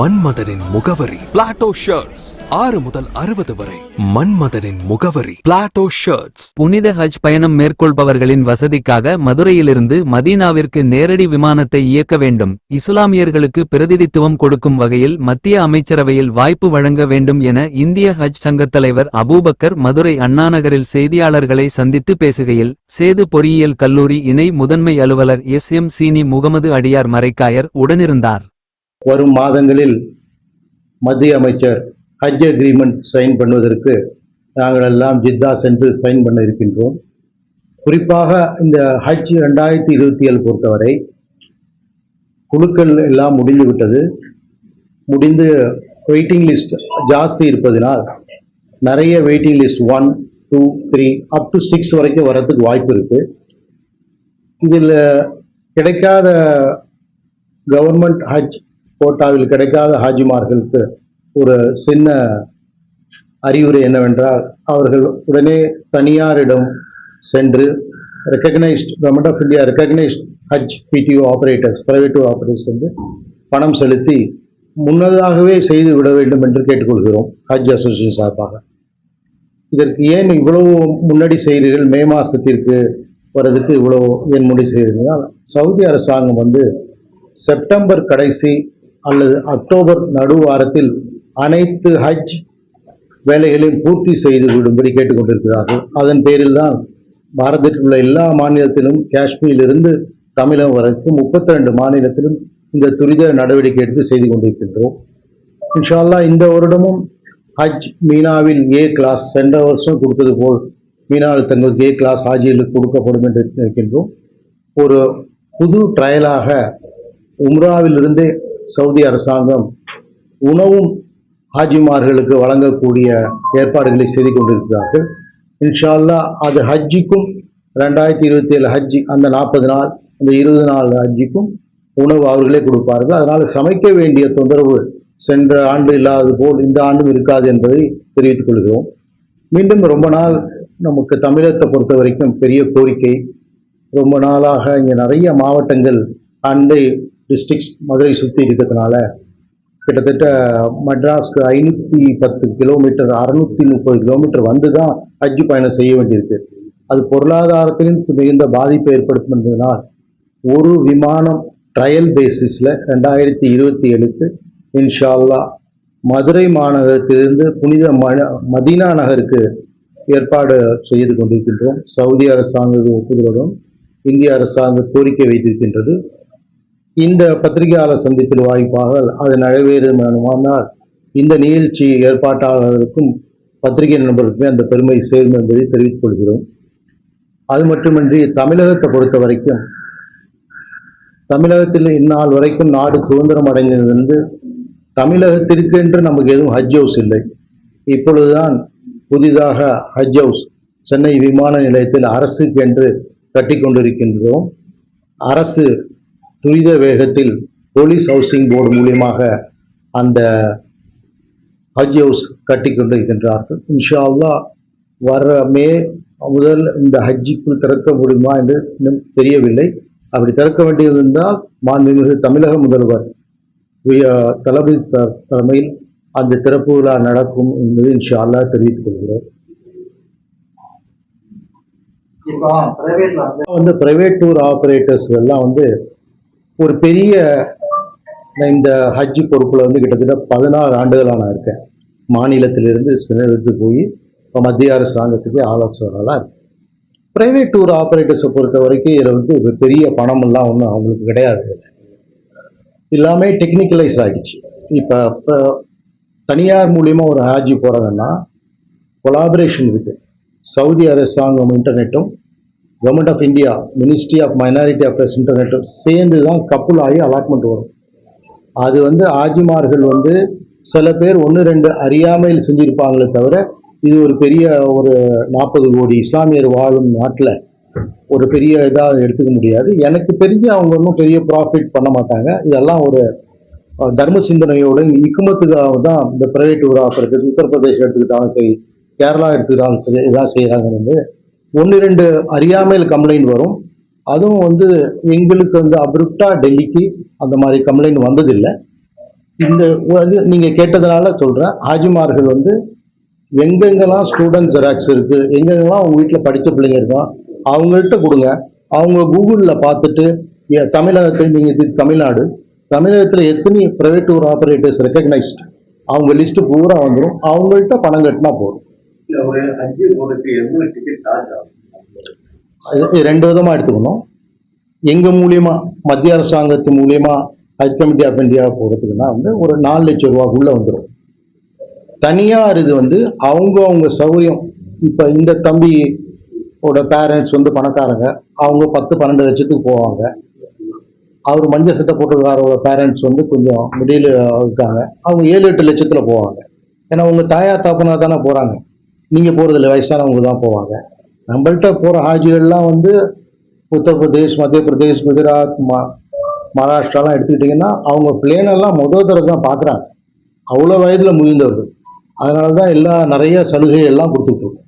மன்மதனின் முகவரி Plato shirts 6 முதல் 60 வரை. மன்மதனின் முகவரி பிளாட்டோ ஷர்ட்ஸ். புனித ஹஜ் பயணம் மேற்கொள்பவர்களின் வசதிக்காக மதுரையிலிருந்து மதீனாவிற்கு நேரடி விமானத்தை இயக்க வேண்டும். இஸ்லாமியர்களுக்கு பிரதிநிதித்துவம் கொடுக்கும் வகையில் மத்திய அமைச்சரவையில் வாய்ப்பு வழங்க வேண்டும் என இந்திய ஹஜ் சங்கத் தலைவர் அபூபக்கர் மதுரை அண்ணாநகரில் செய்தியாளர்களை சந்தித்து பேசுகையில், சேது பொறியியல் கல்லூரி இணை முதன்மை அலுவலர் SM சீனி முகமது அடியார் மரைக்காயர் உடனிருந்தார். வரும் மாதங்களில் மத்திய அமைச்சர் ஹஜ் அக்ரிமெண்ட் சைன் பண்ணுவதற்கு நாங்கள் எல்லாம் ஜித்தா சென்று சைன் பண்ண இருக்கின்றோம். குறிப்பாக இந்த ஹஜ் 2027 பொறுத்தவரை குழுக்கள் எல்லாம் முடிந்து விட்டது. முடிந்து வெயிட்டிங் லிஸ்ட் ஜாஸ்தி இருப்பதனால் நிறைய வெயிட்டிங் லிஸ்ட் 1, 2, 3 up to 6 வரைக்கும் வரதுக்கு வாய்ப்பு இருக்கு. இதில் கிடைக்காத கவர்மெண்ட் ஹஜ் கோட்டாவில் கிடைக்காத ஹாஜிமார்களுக்கு ஒரு சின்ன அறிவுரை என்னவென்றால், அவர்கள் உடனே தனியாரிடம் சென்று recognised government of India recognised Hajj PTO operators private operators வந்து பணம் செலுத்தி முன்னதாகவே செய்து விட வேண்டும் என்று கேட்டுக்கொள்கிறோம் ஹஜ் அசோசியேஷன் சார்பாக. இதற்கு ஏன் இவ்வளவு முன்னாடி செய்கிறீர்கள், மே மாதத்திற்கு வர்றதுக்கு இவ்வளவு ஏன் முன்னாடி செய்கிறீர்கள்? சவுதி அரசாங்கம் வந்து செப்டம்பர் கடைசி அல்லது அக்டோபர் நடுவாரத்தில் அனைத்து ஹஜ் வேலைகளையும் பூர்த்தி செய்து விடும்படி கேட்டுக்கொண்டிருக்கிறார்கள். அதன் பேரில் தான் பாரதத்தில் உள்ள எல்லா மாநிலத்திலும் காஷ்மீரிலிருந்து தமிழகம் வரைக்கும் 32 மாநிலத்திலும் இந்த துரித நடவடிக்கை எடுத்து செய்து கொண்டிருக்கின்றோம். இன்ஷா அல்லாஹ் இந்த வருடமும் ஹஜ் மீனாவில் A கிளாஸ் சென்ற வருஷம் கொடுத்தது போல் மீனாவில் தங்களுக்கு A கிளாஸ் ஹாஜிகளுக்கு கொடுக்கப்படும் என்று இருக்கின்றோம். ஒரு புது ட்ரையலாக உம்ராவிலிருந்தே சவுதி அரசாங்கம் உணவும் ஹாஜிமார்களுக்கு வழங்கக்கூடிய ஏற்பாடுகளை செய்து கொண்டிருக்கிறார்கள். இன்ஷா அல்லாஹ் அது ஹஜ்ஜிக்கும் 2027 ஹஜ்ஜி அந்த 40 நாள் அந்த 20 நாள் ஹஜ்ஜிக்கும் உணவு அவர்களே கொடுப்பார்கள். அதனால் சமைக்க வேண்டிய தொந்தரவு சென்ற ஆண்டு இல்லாதது போல் இந்த ஆண்டும் இருக்காது என்பதை தெரிவித்துக் கொள்கிறோம். மீண்டும் ரொம்ப நாள் நமக்கு தமிழகத்தை பொறுத்த வரைக்கும் பெரிய கோரிக்கை, ரொம்ப நாளாக இங்கே நிறைய மாவட்டங்கள் அண்டை டிஸ்ட்ரிக்ஸ் மதுரை சுற்றி இருக்கிறதுனால கிட்டத்தட்ட மெட்ராஸ்க்கு 510 கிலோமீட்டர் 630 கிலோமீட்டர் வந்து தான் ஹஜ் பயணம் செய்ய வேண்டியிருக்கு. அது பொருளாதாரத்திலும் மிகுந்த பாதிப்பை ஏற்படுத்தும் என்பதனால் ஒரு விமானம் ட்ரையல் பேசிஸில் 2027க்கு இன்ஷா அல்லாஹ் மதுரை மாநகரத்திலிருந்து புனித மதீனா நகருக்கு ஏற்பாடு செய்து கொண்டிருக்கின்றோம். சவுதி அரசாங்க ஒப்புதலுடன் இந்திய அரசாங்கம் கோரிக்கை வைத்திருக்கின்றது. இந்த பத்திரிகையாளர் சந்திப்பில் வாய்ப்பாக அது நிறைவேறுமானால் இந்த நிகழ்ச்சி ஏற்பாட்டாளர்களுக்கும் பத்திரிகை நண்பர்களுக்குமே அந்த பெருமை சேரும் என்பதை தெரிவித்துக் கொள்கிறோம். அது மட்டுமின்றி தமிழகத்தை பொறுத்த வரைக்கும் தமிழகத்தில் இந்நாள் வரைக்கும் நாடு சுதந்திரம் அடைந்ததிலிருந்து தமிழகத்திற்கு என்று நமக்கு எதுவும் ஹஜ் ஹவுஸ் இல்லை. இப்பொழுதுதான் புதிதாக ஹஜ் ஹவுஸ் சென்னை விமான நிலையத்தில் அரசுக்கு என்று கட்டி கொண்டிருக்கின்றோம். அரசு துரித வேகத்தில் போலீஸ் ஹவுசிங் போர்டு மூலியமாக அந்த ஹஜ் ஹவுஸ் கட்டி கொண்டிருக்கின்றார்கள். இன்ஷா அல்லாஹ் வர மே முதல் இந்த ஹஜ்ஜிக்குள் திறக்க முடியுமா என்று இன்னும் தெரியவில்லை. அப்படி திறக்க வேண்டியிருந்தால் மாண்புமிகு தமிழக முதல்வர் தளபதி தலைமையில் அந்த திறப்பு விழா நடக்கும் என்பது இன்ஷா அல்லாஹ் தெரிவித்துக் கொள்கிறோம். பிரைவேட் டூர் ஆபரேட்டர்ஸ் எல்லாம் ஒரு பெரிய இந்த ஹஜ் பொறுப்புல கிட்டத்தட்ட 16 ஆண்டுகளாக நான் இருக்கேன். மாநிலத்திலிருந்து சிலருக்கு போய் இப்போ மத்திய அரசாங்கத்துக்கு ஆலோசகராக இருக்கேன். பிரைவேட் டூர் ஆபரேட்டர்ஸை பொறுத்த வரைக்கும் இதில் பெரிய பணமெல்லாம் ஒன்றும் அவங்களுக்கு கிடையாது. எல்லாமே டெக்னிக்கலைஸ் ஆகிடுச்சு. இப்போ தனியார் மூலியமாக ஒரு ஹாஜி போகிறதுன்னா கொலாபரேஷன் இருக்குது. சவுதி அரசாங்கம் இன்டர்நெட்டும் government of India ministry of minority affairs இன்டர்நெட்டும் சேர்ந்து தான் கப்புள் ஆகி அலாட்மெண்ட் வரும். அது ஆஜிமார்கள் சில பேர் 1-2 அறியாமையில் செஞ்சிருப்பாங்களே தவிர இது ஒரு பெரிய ஒரு 40 கோடி இஸ்லாமியர் வாழும் நாட்டில் ஒரு பெரிய இதாக எடுத்துக்க முடியாது. எனக்கு தெரிஞ்சு அவங்க ஒன்றும் பெரிய ப்ராஃபிட் பண்ண மாட்டாங்க. இதெல்லாம் ஒரு தர்ம சிந்தனையோட இக்குமத்துக்காக தான் இந்த பிரைவேட் டூர் ஆபரேட்டர்ஸ் உத்தரப்பிரதேசம் எடுத்துக்கிட்டாலும் சரி, கேரளா எடுத்துக்கிட்டாலும் சரி இதான் செய்கிறாங்க. 1-2 அறியாமையில் கம்ப்ளைண்ட் வரும். அதுவும் எங்களுக்கு அப்ருப்டா டெல்லிக்கு அந்த மாதிரி கம்ப்ளைண்ட் வந்ததில்லை. இந்த நீங்க கேட்டதுனால சொல்றேன், ஹாஜிமார்கள் வந்து எங்கெங்கெல்லாம் ஸ்டூடெண்ட் ஜெராக்ஸ் இருக்கு, எங்கெங்கெல்லாம் உங்க வீட்டில் படித்த பிள்ளைங்க இருக்கோம், அவங்கள்ட்ட கொடுங்க. அவங்க கூகுளில் பார்த்துட்டு தமிழகத்தை நீங்க இது தமிழ்நாடு, தமிழகத்தில் எத்தனை பிரைவேட் டூர் ஆபரேட்டர்ஸ் ரெக்கக்னைஸ்ட், அவங்க லிஸ்ட் பூரா வந்துடும். அவங்கள்ட்ட பணம் கட்டினா போதும். ஒரு ஹஜ்ஜு போறதுக்கு எவ்வளவு டிக்கெட் சார்ஜ் ஆகும்? ரெண்டு விதமா எடுத்துக்கணும். எங்க மூலியமா மத்திய அரசாங்கத்து மூலியமா ஹஜ் கமிட்டி ஆஃப் இந்தியா போகிறதுக்குன்னா வந்து ஒரு 4 லட்சம் ரூபாக்குள்ள வந்துடும். தனியார் இது வந்து அவங்க சௌகரியம். இப்போ இந்த தம்பியோட பேரண்ட்ஸ் வந்து பணக்காரங்க, அவங்க 10-12 லட்சத்துக்கு போவாங்க. அவர் மஞ்சள் சட்டை போட்டுக்காரோட பேரண்ட்ஸ் வந்து கொஞ்சம் முடியல இருக்காங்க, அவங்க 7-8 லட்சத்துல போவாங்க. ஏன்னா உங்க தாயார் தாப்பனா தானே போறாங்க, நீங்க போறதில்ல, வயசானவங்க தான் போவாங்க. நம்மள்கிட்ட போற ஹாஜிகள்லாம் வந்து உத்தரப்பிரதேஷ், மத்திய பிரதேஷ், குஜராத், மகாராஷ்டிராலாம் எடுத்துக்கிட்டிங்கன்னா அவங்க பிளேனெல்லாம் முதல் தடவை தான் பார்க்குறாங்க, அவ்வளோ வயதில் முயர்ந்தவர்கள். அதனால தான் நிறைய சலுகை எல்லாம் கொடுத்துட்ருக்கோம்.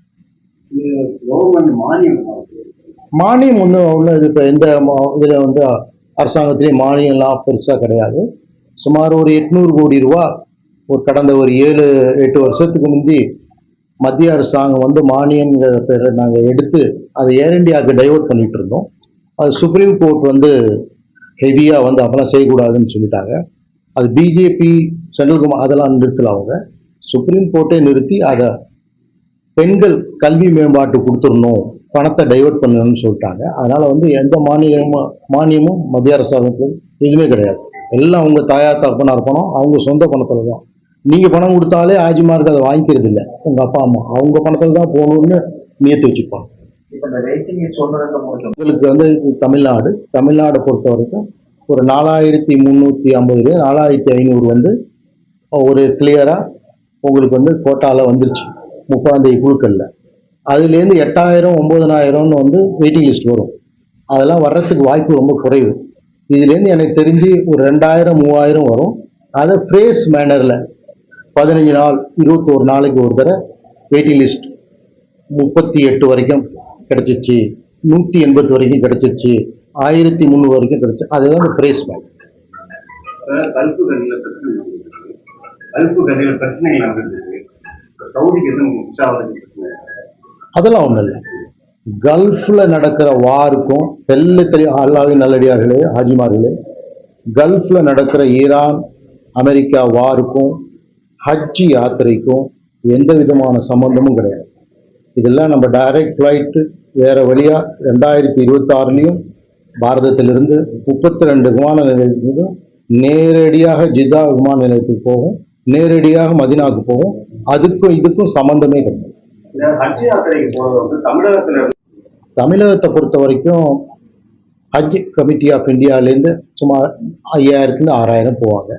மானியம் ஒன்று இப்போ எந்த இதில் வந்து அரசாங்கத்திலே மானியம்லாம் பெருசாக கிடையாது. சுமார் ஒரு 800 கோடி ரூபா கடந்த ஒரு 7-8 வருஷத்துக்கு முந்தி மத்திய அரசாங்கம் வந்து மானியங்கிற பேரை நாங்கள் எடுத்து அதை ஏர் இண்டியாவுக்கு டைவர்ட் பண்ணிட்டு இருந்தோம். அது சுப்ரீம் கோர்ட் வந்து ஹெவியாக வந்து அப்பெல்லாம் செய்யக்கூடாதுன்னு சொல்லிட்டாங்க. அது பிஜேபி, சென்ட்ரல் கவர்மெண்ட் அதெல்லாம் நிறுத்தல. அவங்க சுப்ரீம் கோர்ட்டை நிறுத்தி அதை பெண்கள் கல்வி மேம்பாட்டு கொடுத்துடணும், பணத்தை டைவர்ட் பண்ணணும்னு சொல்லிட்டாங்க. அதனால வந்து எந்த மானியமும் மத்திய அரசாங்கத்துக்கு எதுவுமே கிடையாது. எல்லாம் அவங்க தாயார் தகப்பனார் பணம், அவங்க சொந்த பணத்தில் தான். நீங்கள் பணம் கொடுத்தாலே ஆஜிமாருக்கு அதை வாங்கிக்கிறது இல்லை. உங்கள் அப்பா அம்மா அவங்க பணத்தில் தான் போகணும்னு நியத்து வச்சுப்பாங்க. உங்களுக்கு வந்து தமிழ்நாடு பொறுத்த வரைக்கும் ஒரு 4350 4500 வந்து ஒரு கிளியரா உங்களுக்கு வந்து கோட்டால வந்துருச்சு 30 குழுக்களில். அதுலேருந்து 8000 9000 வந்து வெயிட்டிங் லிஸ்ட் வரும். அதெல்லாம் வர்றதுக்கு வாய்ப்பு ரொம்ப குறைவு. இதுலேருந்து எனக்கு தெரிஞ்சு ஒரு 2000 3000 வரும். அதை ஃப்ரேஸ் மேனரில் 15 நாள் 21 நாளைக்கு ஒரு தடவை வெயிட்டிங் லிஸ்ட் 38 வரைக்கும் கிடைச்சிருச்சு, 180 வரைக்கும் கிடைச்சிருச்சு, 1300 வரைக்கும் கிடைச்சி, அதுதான் ஃப்ரேஸ் மேனர். அதெல்லாம் ஒன்றும் இல்லை. கல்ஃபில் நடக்கிற வாருக்கும் தெரியும் அல்லாஹ்வின் நல்லடியார்களே, ஹாஜிமார்களே, கல்ஃபில் நடக்கிற ஈரான் அமெரிக்கா வாருக்கும் ஹஜ் யாத்திரைக்கும் எந்த விதமான சம்பந்தமும் கிடையாது. இதெல்லாம் நம்ம டைரக்ட் ஃப்ளைட்டு வேற வழியா 2026 பாரதத்திலிருந்து 32 விமான நிலையத்துக்கு நேரடியாக ஜித்தா விமான நிலையத்துக்கு போகும், நேரடியாக மதினாவுக்கு போகும். அதுக்கும் இதுக்கும் சம்பந்தமே கிடையாது. தமிழகத்தை பொறுத்த வரைக்கும் ஹஜ் கமிட்டி ஆஃப் இந்தியாவிலேருந்து சுமார் 5000 6000 போவாங்க.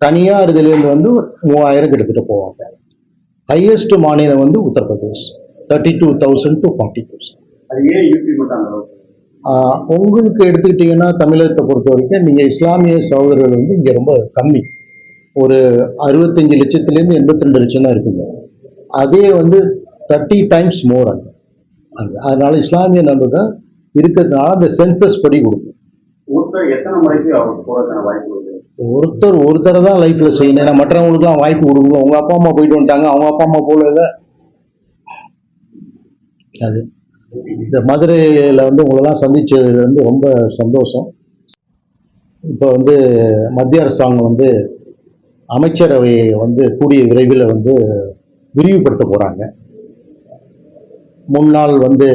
தனியார் இதுலேருந்து வந்து 3000 கிட்டத்தட்ட போவாங்க. ஹையஸ்ட் மாநிலம் வந்து உத்தரப்பிரதேஷ் 32,000 to 40,000. உங்களுக்கு எடுத்துக்கிட்டீங்கன்னா தமிழகத்தை பொறுத்த வரைக்கும் நீங்கள் இஸ்லாமிய சகோதரர்கள் வந்து இங்கே ரொம்ப கம்மி, ஒரு 65 லட்சத்துலேருந்து 82 லட்சம் தான் இருக்குங்க. அதே வந்து 30 times மோர் அங்கே. அதனால இஸ்லாமிய நபர்கள் இருக்கிறதுனால அந்த சென்சஸ் படி கொடுக்கும். ஒருத்தர் ஒரு தடவை தான் லைஃப்ல செய்யணும். ஏன்னா மற்றவங்களுக்குலாம் வாய்ப்பு கொடுக்கணும். உங்க அப்பா அம்மா போயிட்டு வந்துட்டாங்க, அவங்க அப்பா அம்மா போல அது. இந்த மதுரையில் வந்து உங்களெல்லாம் சந்திச்சது வந்து ரொம்ப சந்தோஷம். இப்போ வந்து மத்திய அரசாங்கம் வந்து அமைச்சரவையை வந்து கூடிய விரைவில் வந்து விரிவுபடுத்த போகிறாங்க. முன்னாள் வந்து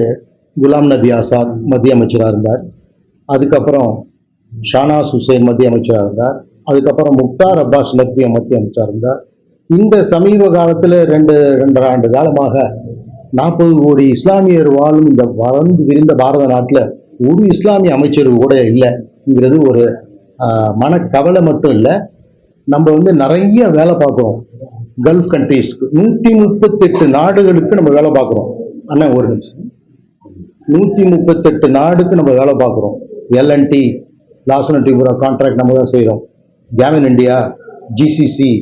குலாம் நபி ஆசாத் மத்திய அமைச்சராக இருந்தார், அதுக்கப்புறம் ஷானாஸ் ஹுசைன் மத்திய அமைச்சராக இருந்தார், அதுக்கப்புறம் முக்தார் அப்பாஸ் நக்வி மத்திய அமைச்சராக இருந்தார். இந்த சமீப காலத்தில் 2.5 ஆண்டு காலமாக 40 கோடி இஸ்லாமியர் வாழும் இந்த வளர்ந்து விரிந்த பாரத நாட்டில் ஒரு இஸ்லாமிய அமைச்சர் கூட இல்லைங்கிறது ஒரு மனக்கவலை மட்டும் இல்லை. நம்ம வந்து நிறைய வேலை பார்க்குறோம். கல்ஃப் கண்ட்ரீஸ்க்கு 138 நாடுகளுக்கு நம்ம வேலை பார்க்குறோம். அண்ணா ஒரு நிமிஷம், 138 நாடுக்கு நம்ம வேலை பார்க்குறோம். எல்என்டி, லாசன் டிபுரா கான்ட்ராக்ட் நம்ம தான் செய்கிறோம். கேமன் இண்டியா, ஜிசிசி,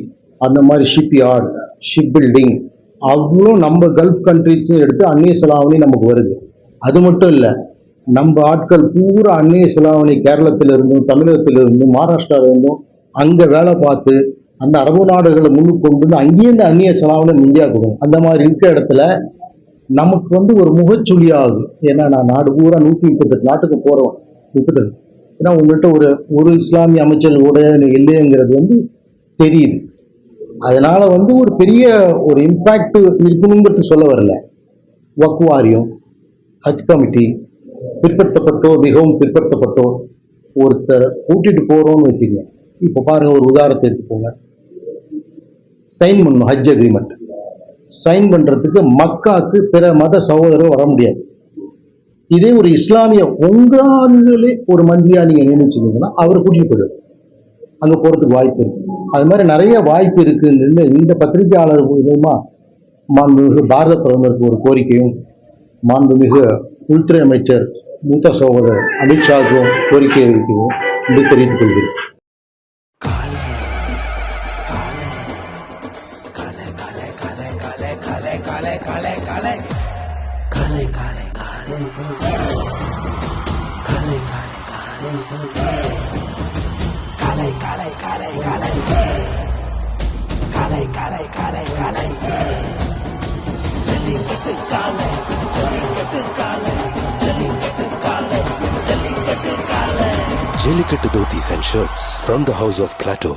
அந்த மாதிரி ஷிப் யார்ட், ஷிப் பில்டிங், அவ்வளோ நம்ம கல்ஃப் கண்ட்ரீஸும் எடுத்து அந்நிய செலாவணி நமக்கு வருது. அது மட்டும் இல்லை, நம்ம ஆட்கள் பூரா அந்நிய செலாவணி கேரளத்திலிருந்தும் தமிழகத்திலிருந்தும் மகாராஷ்டிராவிலிருந்தும் அங்கே வேலை பார்த்து அந்த அரபு நாடுகளை முன்னுக்கு கொண்டு வந்து அங்கேயிருந்து அந்நிய செலாவணி இந்தியாவுக்கு வரும். அந்த மாதிரி இருக்க இடத்துல நமக்கு வந்து ஒரு முகச்சொல்லி ஆகுது. ஏன்னா நான் நாடு பூரா 138 நாட்டுக்கு போறோம். 38. ஏன்னா உங்கள்கிட்ட ஒரு இஸ்லாமிய அமைச்சர் கூட இல்லைங்கிறது வந்து தெரியுது. அதனால வந்து ஒரு பெரிய ஒரு இம்பாக்ட் இருக்கணுங்கிறது சொல்ல வரல. வக்ஃப் வாரியம், ஹஜ் கமிட்டி, பிற்படுத்தப்பட்டோர், மிகவும் பிற்படுத்தப்பட்டோர் ஒருத்தர் கூட்டிட்டு போறோம்னு வச்சுங்க. இப்போ பாருங்க, ஒரு உதாரணத்தை எடுத்துக்கோங்க. சைன் பண்ணணும் ஹஜ் அக்ரிமெண்ட். சைன் பண்றதுக்கு மக்காக்கு பிற மத சகோதரர் வர முடியாது. இதே ஒரு இஸ்லாமிய உங்களே ஒரு மந்திரியா நீங்க நியமிச்சுக்கீங்கன்னா அவர் கூட்டிட்டு போயிடுவார். அங்க போறதுக்கு வாய்ப்பு இருக்கு. அது மாதிரி நிறைய வாய்ப்பு இருக்குன்னு இந்த பத்திரிகையாளர் மூலமா மாண்புமிகு பாரத பிரதமருக்கு ஒரு கோரிக்கையும், மாண்புமிகு உள்துறை அமைச்சர் மூத்த சகோதரர் அமித்ஷாவுக்கும் கோரிக்கை இருக்கிறோம் என்று தெரிவித்துக் கொள்கிறேன். Jellicut Dhotis and Shirts from the House of Plateau.